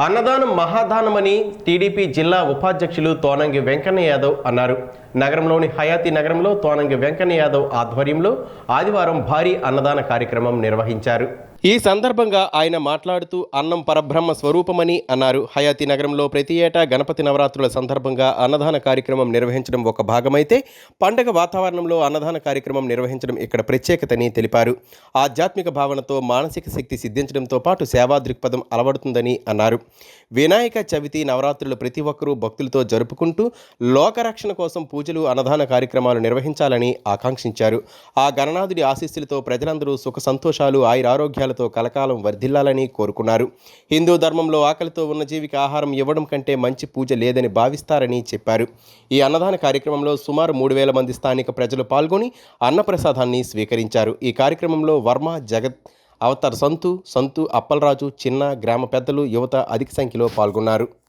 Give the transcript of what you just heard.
అన్నదానం మహాదానమని టీడీపీ జిల్లా ఉపాధ్యక్షులు తోనంగి వెంకన్న యాదవ్ అన్నారు. నగరంలోని హయాతి నగరంలో తోనంగి వెంకన్న యాదవ్ ఆధ్వర్యంలో ఆదివారం భారీ అన్నదాన కార్యక్రమం నిర్వహించారు. ఈ సందర్భంగా ఆయన మాట్లాడుతూ అన్నం పరబ్రహ్మ స్వరూపమని అన్నారు. హయాతి నగరంలో ప్రతి ఏటా గణపతి నవరాత్రుల సందర్భంగా అన్నదాన కార్యక్రమం నిర్వహించడం ఒక భాగమైతే పండగ వాతావరణంలో అన్నదాన కార్యక్రమం నిర్వహించడం ఇక్కడ ప్రత్యేకతని తెలిపారు. ఆధ్యాత్మిక భావనతో మానసిక శక్తి సిద్ధించడంతో పాటు సేవా దృక్పథం అలవడుతుందని అన్నారు. వినాయక చవితి నవరాత్రులు ప్రతి ఒక్కరూ భక్తులతో జరుపుకుంటూ లోకరక్షణ కోసం పూజలు అన్నదాన కార్యక్రమాలు నిర్వహించాలని ఆకాంక్షించారు. ఆ గణనాథుడి ఆశీస్సులతో ప్రజలందరూ సుఖ సంతోషాలు ఆయురారోగ్యాలతో కలకాలం వర్ధిల్లాలని కోరుకున్నారు. హిందూ ధర్మంలో ఆకలితో ఉన్న జీవికి ఆహారం ఇవ్వడం కంటే మంచి పూజ లేదని భావిస్తారని చెప్పారు. ఈ అన్నదాన కార్యక్రమంలో సుమారు 3,000 మంది స్థానిక ప్రజలు పాల్గొని అన్నప్రసాదాన్ని స్వీకరించారు. ఈ కార్యక్రమంలో వర్మ, జగత్, అవతార్, సంతు, అప్పలరాజు, చిన్న, గ్రామ పెద్దలు, యువత అధిక సంఖ్యలో పాల్గొన్నారు.